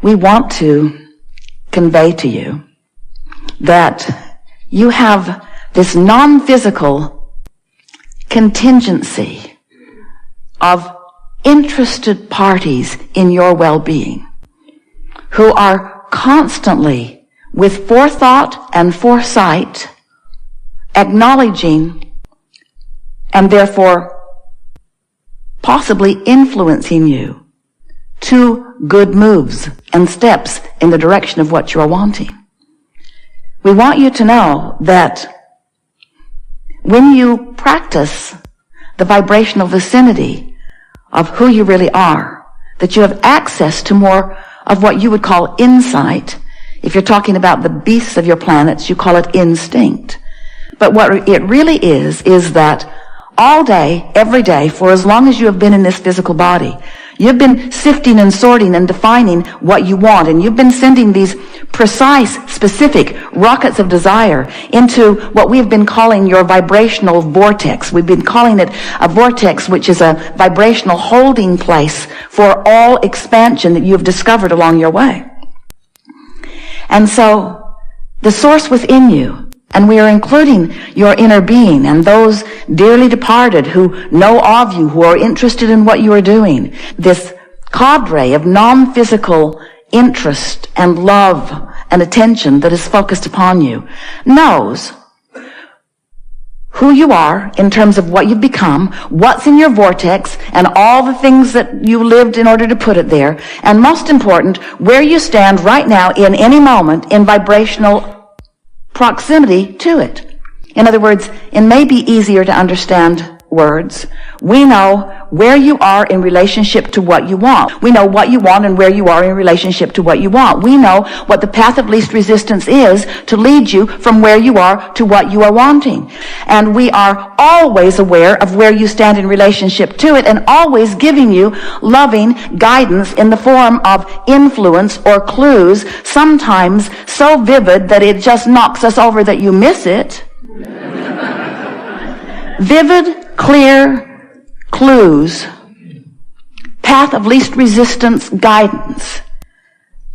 we want to convey to you that you have this non-physical contingency of interested parties in your well-being who are constantly, with forethought and foresight, acknowledging and therefore possibly influencing you to good moves and steps in the direction of what you are wanting. We want you to know that when you practice the vibrational vicinity of who you really are, that you have access to more of what you would call insight. If you're talking about the beasts of your planets, you call it instinct. But what it really is that all day, every day, for as long as you have been in this physical body, you've been sifting and sorting and defining what you want, and you've been sending these precise, specific rockets of desire into what we've been calling your vibrational vortex. We've been calling it a vortex, which is a vibrational holding place for all expansion that you've discovered along your way. And so, the source within you, and we are including your inner being and those dearly departed who know of you, who are interested in what you are doing, this cadre of non-physical interest and love and attention that is focused upon you, knows who you are in terms of what you've become, what's in your vortex, and all the things that you lived in order to put it there, and most important, where you stand right now in any moment in vibrational proximity to it. In other words, in maybe easier to understand words, we know where you are in relationship to what you want. We know what you want and where you are in relationship to what you want. We know what the path of least resistance is to lead you from where you are to what you are wanting. And we are always aware of where you stand in relationship to it, and always giving you loving guidance in the form of influence or clues, sometimes so vivid that it just knocks us over that you miss it. Vivid, clear clues, path of least resistance guidance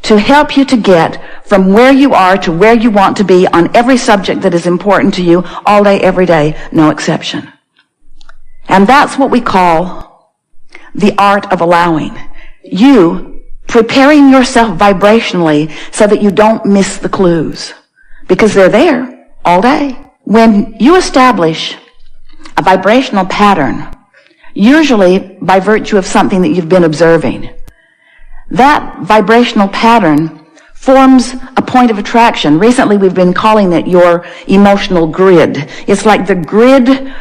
to help you to get from where you are to where you want to be on every subject that is important to you all day, every day, no exception. And that's what we call the art of allowing. You preparing yourself vibrationally so that you don't miss the clues, because they're there all day. When you establish a vibrational pattern, usually by virtue of something that you've been observing, that vibrational pattern forms a point of attraction. Recently we've been calling it your emotional grid. It's like the grid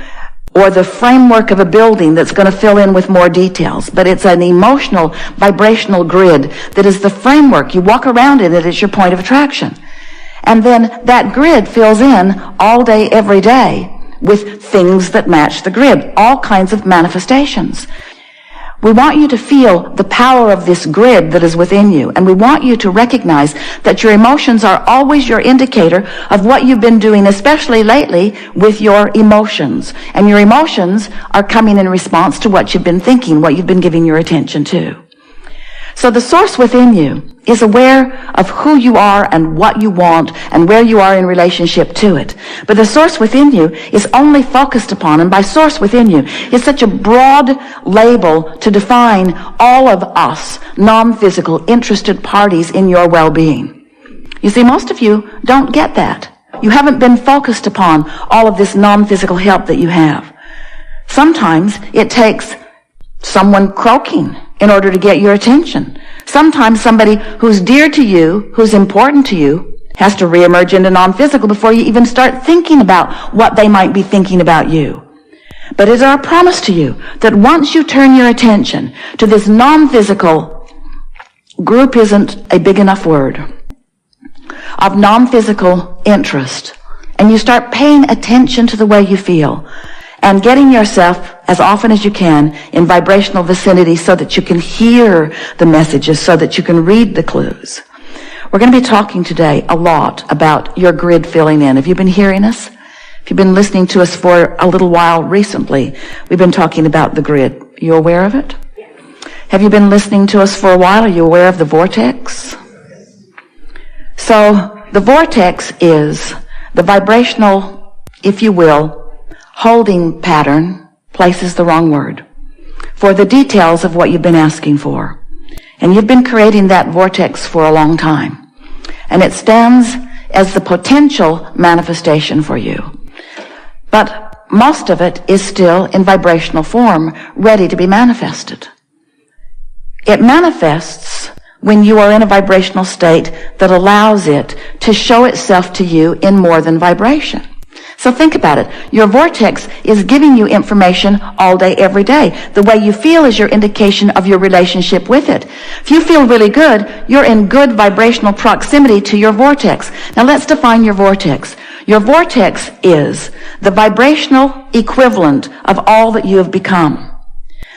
or the framework of a building that's going to fill in with more details. But it's an emotional, vibrational grid that is the framework. You walk around in it, it's your point of attraction. And then that grid fills in all day, every day, with things that match the grid, all kinds of manifestations. We want you to feel the power of this grid that is within you, and we want you to recognize that your emotions are always your indicator of what you've been doing, especially lately with your emotions. And your emotions are coming in response to what you've been thinking, what you've been giving your attention to. So the source within you is aware of who you are and what you want and where you are in relationship to it. But the source within you is only focused upon, and by source within you is such a broad label to define all of us non-physical interested parties in your well-being. You see, most of you don't get that. You haven't been focused upon all of this non-physical help that you have. Sometimes it takes someone croaking in order to get your attention. Sometimes somebody who's dear to you, who's important to you, has to reemerge into non-physical before you even start thinking about what they might be thinking about you. But it's our promise to you that once you turn your attention to this non-physical, group isn't a big enough word, of non-physical interest, and you start paying attention to the way you feel, and getting yourself as often as you can in vibrational vicinity so that you can hear the messages, so that you can read the clues. We're going to be talking today a lot about your grid filling in. Have you been hearing us? If you've been listening to us for a little while recently, we've been talking about the grid. Are you aware of it? Have you been listening to us for a while? Are you aware of the vortex? So the vortex is the vibrational, if you will, holding pattern, place is the wrong word, for the details of what you've been asking for. And you've been creating that vortex for a long time. And it stands as the potential manifestation for you. But most of it is still in vibrational form, ready to be manifested. It manifests when you are in a vibrational state that allows it to show itself to you in more than vibration. So think about it. Your vortex is giving you information all day, every day. The way you feel is your indication of your relationship with it. If you feel really good, you're in good vibrational proximity to your vortex. Now let's define your vortex. Your vortex is the vibrational equivalent of all that you have become.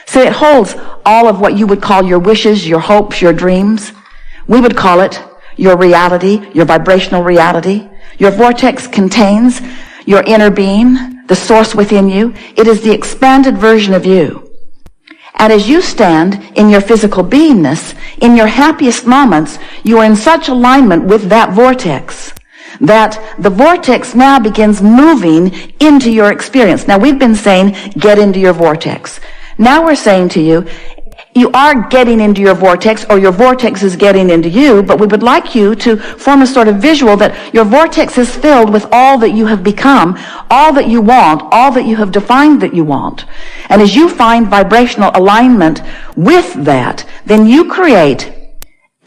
So it holds all of what you would call your wishes, your hopes, your dreams. We would call it your reality, your vibrational reality. Your vortex contains your inner being, the source within you. It is the expanded version of you. And as you stand in your physical beingness, in your happiest moments, you are in such alignment with that vortex that the vortex now begins moving into your experience. Now we've been saying, get into your vortex. Now we're saying to you, you are getting into your vortex, or your vortex is getting into you, but we would like you to form a sort of visual that your vortex is filled with all that you have become, all that you want, all that you have defined that you want. And as you find vibrational alignment with that, then you create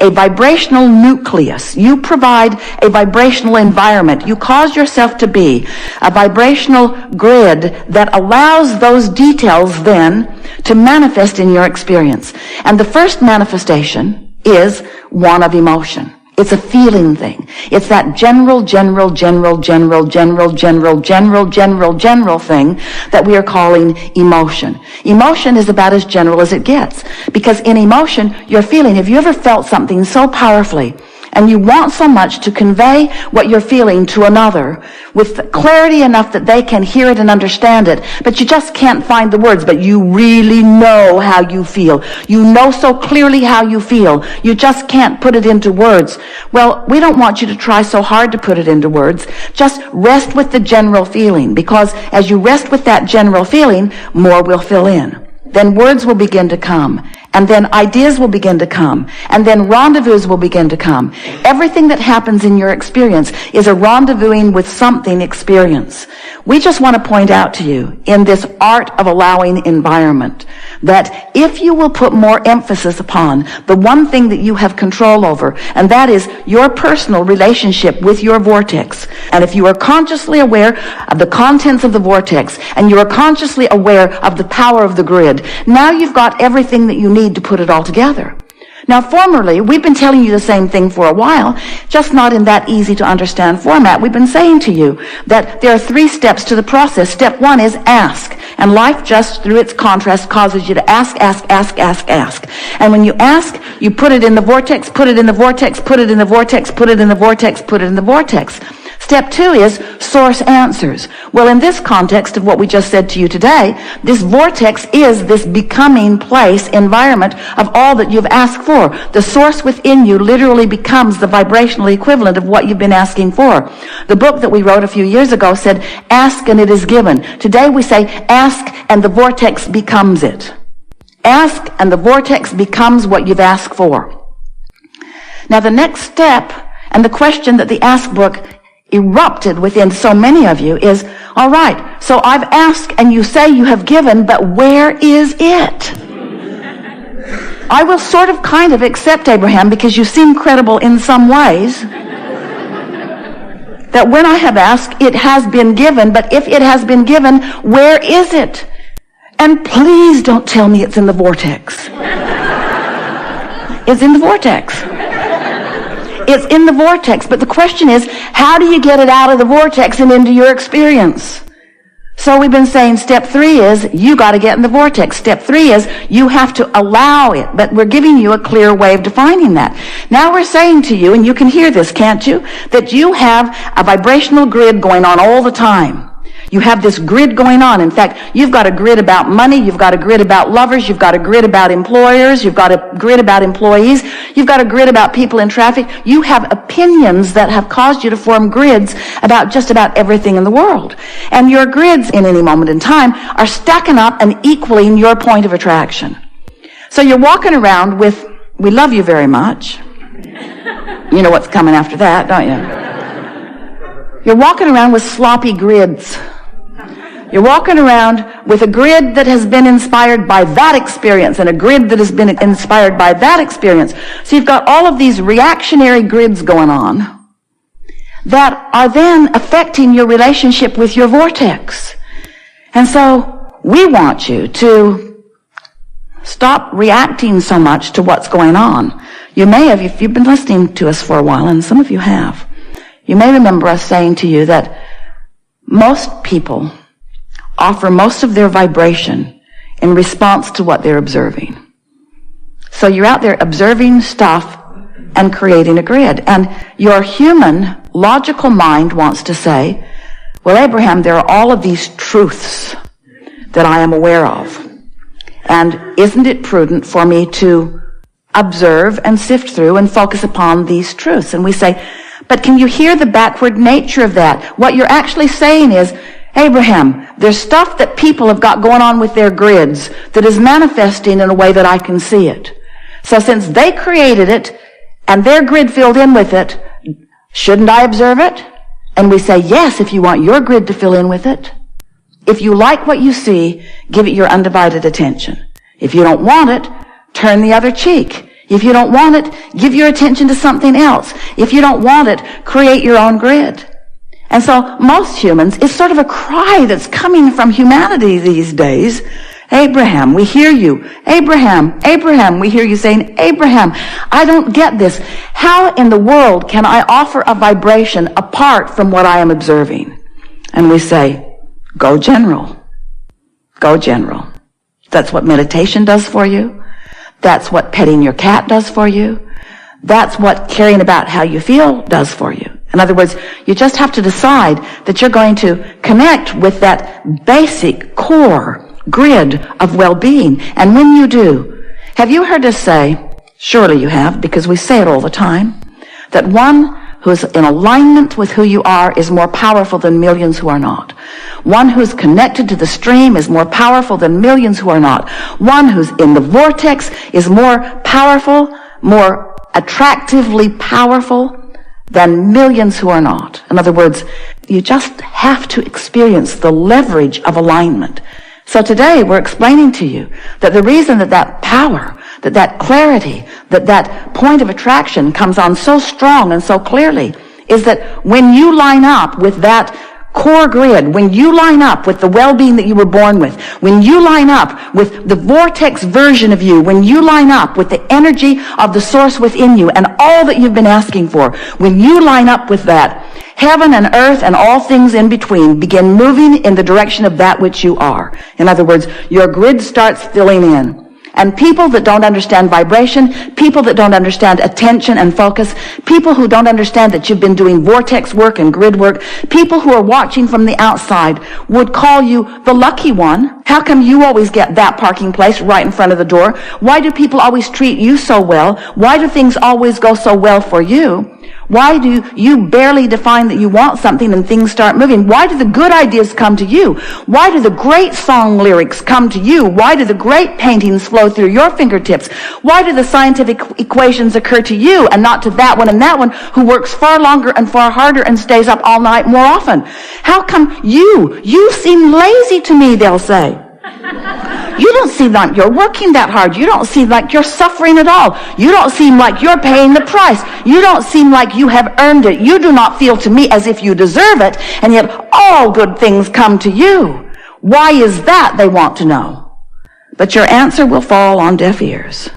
a vibrational nucleus. You provide a vibrational environment. You cause yourself to be a vibrational grid that allows those details then to manifest in your experience. And the first manifestation is one of emotion. It's a feeling thing. It's that general thing that we are calling emotion. Emotion is about as general as it gets. Because in emotion, you're feeling, have you ever felt something so powerfully and you want so much to convey what you're feeling to another with clarity enough that they can hear it and understand it, but you just can't find the words, but you really know how you feel. You know so clearly how you feel. You just can't put it into words. Well, we don't want you to try so hard to put it into words. Just rest with the general feeling, because as you rest with that general feeling, more will fill in. Then words will begin to come, and then ideas will begin to come, and then rendezvous will begin to come. Everything that happens in your experience is a rendezvousing with something experience. We just want to point out to you in this art of allowing environment that if you will put more emphasis upon the one thing that you have control over, and that is your personal relationship with your vortex, and if you are consciously aware of the contents of the vortex, and you are consciously aware of the power of the grid, now you've got everything that you need to put it all together. Now, formerly, we've been telling you the same thing for a while, just not in that easy to understand format. We've been saying to you that there are 3 steps to the process. Step 1 is ask. And life just through its contrast causes you to ask. And when you ask, you put it in the vortex, put it in the vortex, put it in the vortex, put it in the vortex, put it in the vortex. Step 2 is source answers. Well, in this context of what we just said to you today, this vortex is this becoming place, environment of all that you've asked for. The source within you literally becomes the vibrational equivalent of what you've been asking for. The book that we wrote a few years ago said, ask and it is given. Today we say, ask and the vortex becomes it. Ask and the vortex becomes what you've asked for. Now the next step, and the question that the Ask book erupted within so many of you is, all right, so I've asked and you say you have given, but where is it? I will sort of kind of accept, Abraham, because you seem credible in some ways, that when I have asked, it has been given, but if it has been given, where is it? And please don't tell me it's in the vortex. It's in the vortex. It's in the vortex, but the question is, how do you get it out of the vortex and into your experience? So we've been saying step 3 is, you got to get in the vortex. Step 3 is, you have to allow it, but we're giving you a clear way of defining that. Now we're saying to you, and you can hear this, can't you? That you have a vibrational grid going on all the time. You have this grid going on. In fact, you've got a grid about money, you've got a grid about lovers, you've got a grid about employers, you've got a grid about employees, you've got a grid about people in traffic. You have opinions that have caused you to form grids about just about everything in the world. And your grids in any moment in time are stacking up and equaling your point of attraction. So you're walking around with, we love you very much. You know what's coming after that, don't you? You're walking around with sloppy grids. You're walking around with a grid that has been inspired by that experience and a grid that has been inspired by that experience. So you've got all of these reactionary grids going on that are then affecting your relationship with your vortex. And so we want you to stop reacting so much to what's going on. You may have, if you've been listening to us for a while, and some of you have, you may remember us saying to you that most people offer most of their vibration in response to what they're observing. So you're out there observing stuff and creating a grid. And your human, logical mind wants to say, well, Abraham, there are all of these truths that I am aware of. And isn't it prudent for me to observe and sift through and focus upon these truths? And we say, but can you hear the backward nature of that? What you're actually saying is, Abraham, there's stuff that people have got going on with their grids that is manifesting in a way that I can see it. So since they created it and their grid filled in with it, shouldn't I observe it? And we say, yes, if you want your grid to fill in with it. If you like what you see, give it your undivided attention. If you don't want it, turn the other cheek. If you don't want it, give your attention to something else. If you don't want it, create your own grid. And so most humans, it's sort of a cry that's coming from humanity these days. Abraham, we hear you. Abraham, Abraham, we hear you saying, Abraham, I don't get this. How in the world can I offer a vibration apart from what I am observing? And we say, go general. Go general. That's what meditation does for you. That's what petting your cat does for you. That's what caring about how you feel does for you. In other words, you just have to decide that you're going to connect with that basic core grid of well-being. And when you do, have you heard us say, surely you have, because we say it all the time, that one who's in alignment with who you are is more powerful than millions who are not. One who's connected to the stream is more powerful than millions who are not. One who's in the vortex is more powerful, more attractively powerful than millions who are not. In other words, you just have to experience the leverage of alignment. So today we're explaining to you that the reason that power, that clarity, that point of attraction comes on so strong and so clearly is that when you line up with that core grid, when you line up with the well-being that you were born with, when you line up with the vortex version of you, when you line up with the energy of the source within you and all that you've been asking for, when you line up with that, heaven and earth and all things in between begin moving in the direction of that which you are. In other words, your grid starts filling in. And people that don't understand vibration, people that don't understand attention and focus, people who don't understand that you've been doing vortex work and grid work, people who are watching from the outside would call you the lucky one. How come you always get that parking place right in front of the door? Why do people always treat you so well? Why do things always go so well for you? Why do you barely define that you want something and things start moving? Why do the good ideas come to you? Why do the great song lyrics come to you? Why do the great paintings flow through your fingertips? Why do the scientific equations occur to you and not to that one and that one who works far longer and far harder and stays up all night more often? How come you seem lazy to me, they'll say. You don't seem like you're working that hard. You don't seem like you're suffering at all. You don't seem like you're paying the price. You don't seem like you have earned it. You do not feel to me as if you deserve it, and yet all good things come to you. Why is that, they want to know. But your answer will fall on deaf ears,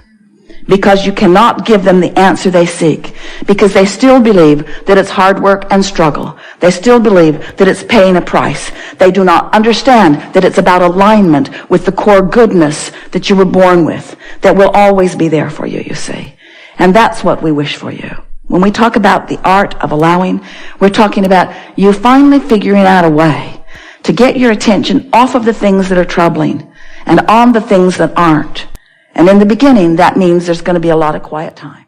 because you cannot give them the answer they seek, because they still believe that it's hard work and struggle. They still believe that it's paying a price. They do not understand that it's about alignment with the core goodness that you were born with, that will always be there for you, you see. And that's what we wish for you. When we talk about the art of allowing, we're talking about you finally figuring out a way to get your attention off of the things that are troubling and on the things that aren't. And in the beginning, that means there's going to be a lot of quiet time.